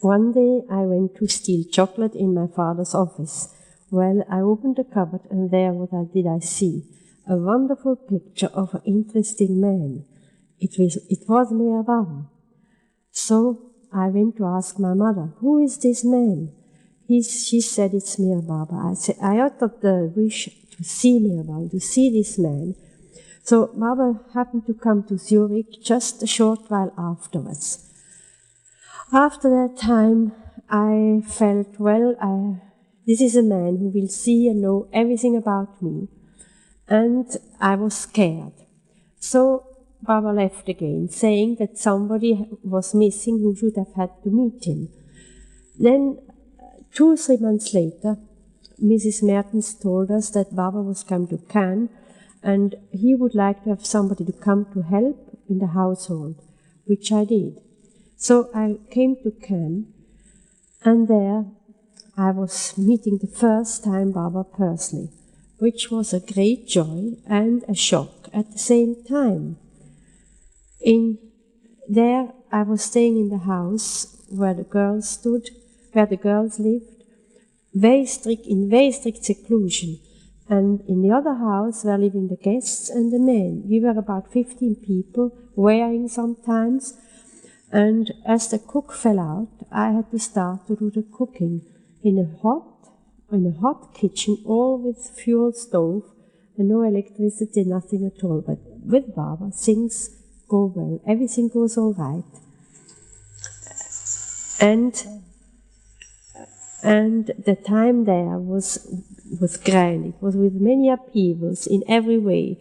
One day I went to steal chocolate in my father's office. Well, I opened the cupboard, and there what did I see? A wonderful picture of an interesting man. It was Meher Baba. So I went to ask my mother, who is this man? She said it's Meher Baba. I uttered the wish to see Meher Baba, to see this man. So Baba happened to come to Zurich just a short while afterwards. After that time, I felt, well, this is a man who will see and know everything about me. And I was scared. So Baba left again, saying that somebody was missing who should have had to meet him. Then, 2 or 3 months later, Mrs. Mertens told us that Baba was come to Cannes, and he would like to have somebody to come to help in the household, which I did. So I came to Cannes, and there I was meeting the first time Baba personally, which was a great joy and a shock at the same time. There I was staying in the house where the girls lived, in very strict seclusion. And in the other house were living the guests and the men. We were about 15 people, wearing sometimes. And as the cook fell out, I had to start to do the cooking in a hot kitchen, all with fuel stove and no electricity, nothing at all. But with Baba, things go well. Everything goes all right. And the time there was grand. It was with many upheavals in every way.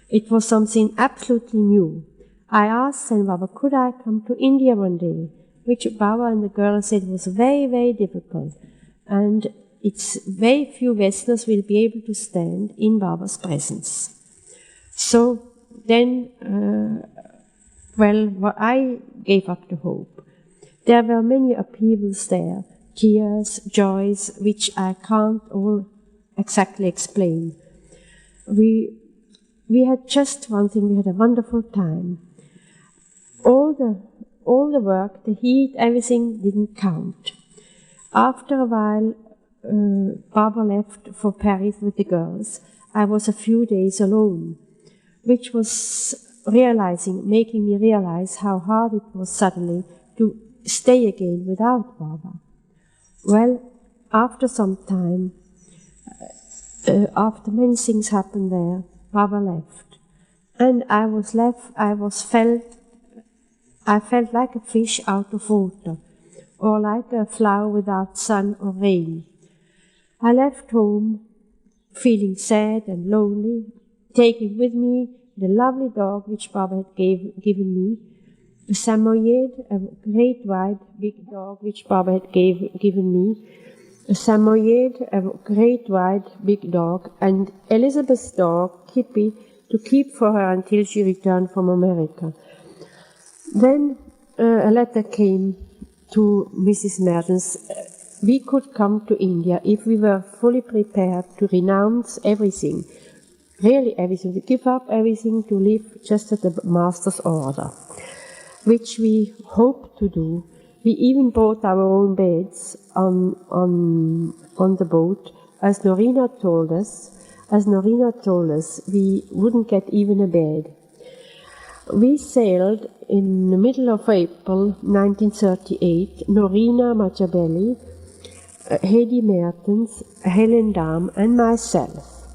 It was something absolutely new. I asked then Baba, could I come to India one day? Which Baba and the girl said was very, very difficult. And it's very few Westerners will be able to stand in Baba's presence. So then, I gave up the hope. There were many upheavals there, tears, joys, which I can't all exactly explain. We had just one thing, we had a wonderful time. All the work, the heat, everything didn't count. After a while, Baba left for Paris with the girls. I was a few days alone, which was making me realize how hard it was suddenly to stay again without Baba. Well, after some time, after many things happened there, Baba left. And I felt like a fish out of water, or like a flower without sun or rain. I left home feeling sad and lonely, taking with me the lovely dog which Baba had given me, a Samoyed, a great wide big dog which Baba had given me, a Samoyed, a great wide big dog, and Elizabeth's dog, Kippy, to keep for her until she returned from America. Then a letter came to Mrs. Mertens. We could come to India if we were fully prepared to renounce everything, really everything, to give up everything, to live just at the Master's order, which we hoped to do. We even brought our own beds on the boat. As Norina told us, we wouldn't get even a bed. We sailed in the middle of April 1938, Norina Machabelli, Hedy Mertens, Helen Dahm, and myself.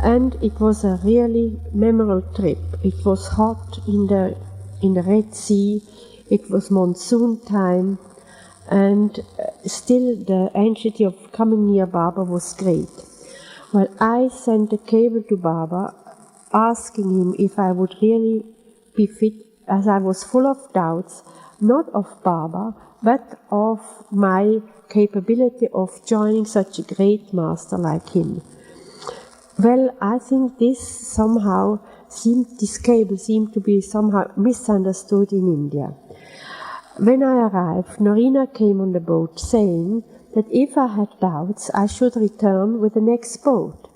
And it was a really memorable trip. It was hot in the Red Sea, it was monsoon time, and still the anxiety of coming near Baba was great. Well, I sent a cable to Baba asking him if I would really be fit, as I was full of doubts, not of Baba, but of my capability of joining such a great master like him. Well, I think this cable seemed to be somehow misunderstood in India. When I arrived, Norina came on the boat saying that if I had doubts, I should return with the next boat.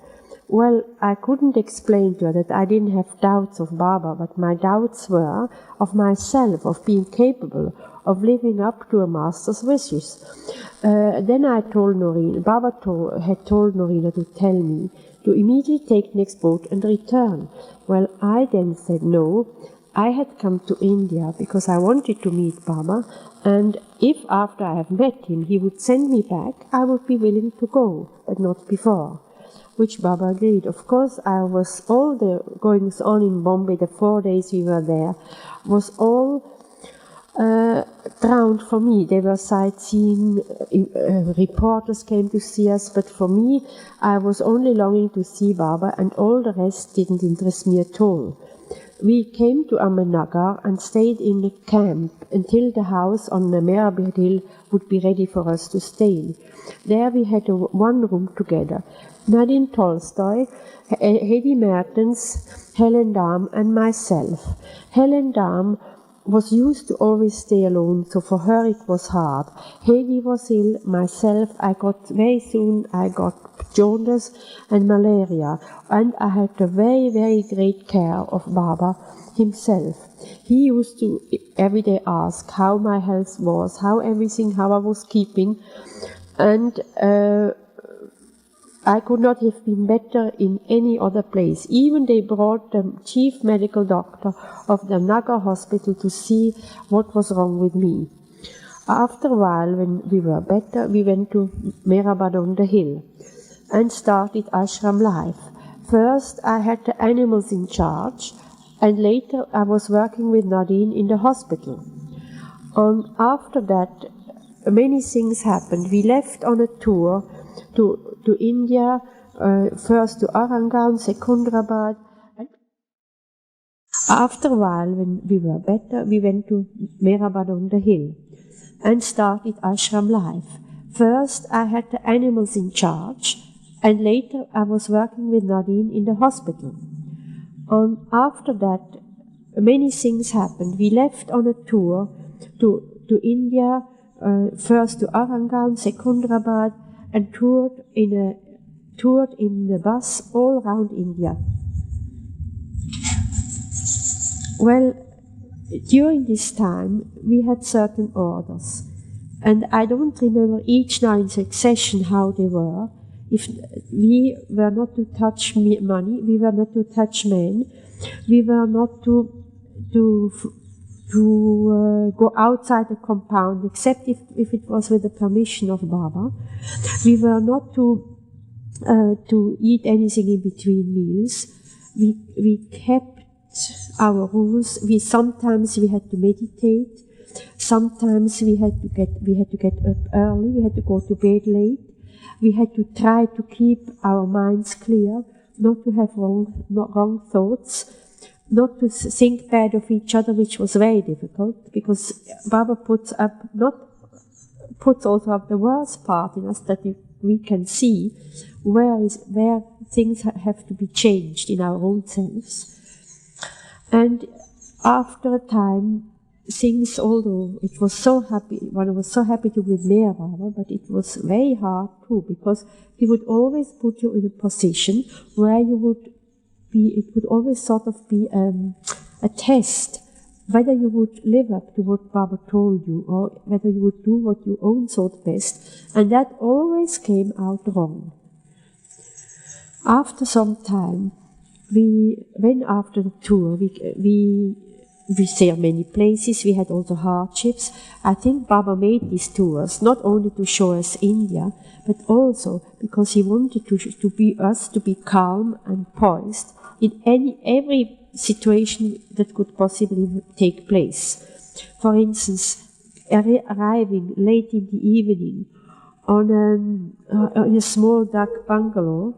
Well, I couldn't explain to her that I didn't have doubts of Baba, but my doubts were of myself, of being capable of living up to a master's wishes. Then I told Noreen, Baba had told Norina to tell me to immediately take next boat and return. Well, I then said no. I had come to India because I wanted to meet Baba, and if after I have met him he would send me back, I would be willing to go, but not before. Which Baba agreed. Of course, all the goings on in Bombay, the 4 days we were there, was all drowned for me. They were sightseeing, reporters came to see us, but for me, I was only longing to see Baba, and all the rest didn't interest me at all. We came to Ahmednagar and stayed in the camp until the house on the Meherabad Hill would be ready for us to stay. There we had one room together. Nadine Tolstoy, Hedy Mertens, Helen Darm and myself. Helen Darm was used to always stay alone, so for her it was hard. Hedy was ill, myself, I got jaundice and malaria, and I had a very, very great care of Baba himself. He used to every day ask how my health was, how I was keeping, and I could not have been better in any other place. Even they brought the chief medical doctor of the Nagar hospital to see what was wrong with me. After a while, when we were better, we went to Meherabad on the hill and started ashram life. First, I had the animals in charge, and later I was working with Nadine in the hospital. After that, many things happened. We left on a tour to India, first to Arangaon, Secunderabad. After a while, when we were better, we went to Meherabad on the hill and started ashram life. First, I had the animals in charge, and later I was working with Nadine in the hospital. After that, many things happened. We left on a tour to India, first to Arangaon, Secunderabad, and toured in the bus all around India. Well, during this time, we had certain orders, and I don't remember each now in succession how they were. If we were not to touch money, we were not to touch men, we were not to go outside the compound, except if it was with the permission of Baba. We were not to eat anything in between meals. We kept our rules. Sometimes we had to meditate. Sometimes we had to get up early. We had to go to bed late. We had to try to keep our minds clear, not to have wrong thoughts, not to think bad of each other, which was very difficult, because Baba puts also up the worst part in us, that we can see where things have to be changed in our own selves. And after a time, things, although it was so happy, one was so happy to be with Meher Baba, but it was very hard too, because he would always put you in a position where you would be, it would always sort of be a test, whether you would live up to what Baba told you, or whether you would do what you own thought best, and that always came out wrong. After some time, after the tour, we saw many places. We had also hardships. I think Baba made these tours not only to show us India, but also because he wanted to be calm and poised in every situation that could possibly take place. For instance, arriving late in the evening on a small dark bungalow,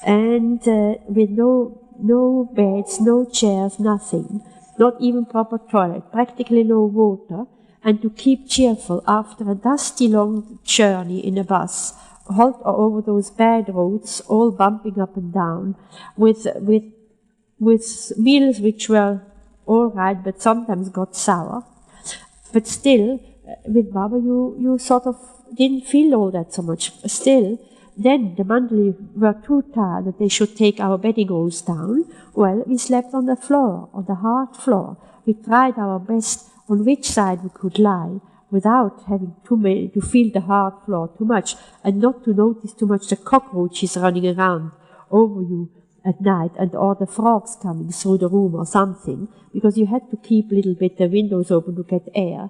and with no beds, no chairs, nothing. Not even proper toilet, practically no water, and to keep cheerful after a dusty long journey in a bus, halt over those bad roads, all bumping up and down, with meals which were all right, but sometimes got sour. But still, with Baba, you sort of didn't feel all that so much. Still, then the Mandali were too tired that they should take our bedding rolls down. Well, we slept on the floor, on the hard floor. We tried our best on which side we could lie without having to feel the hard floor too much and not to notice too much the cockroaches running around over you at night and or the frogs coming through the room or something, because you had to keep a little bit the windows open to get air.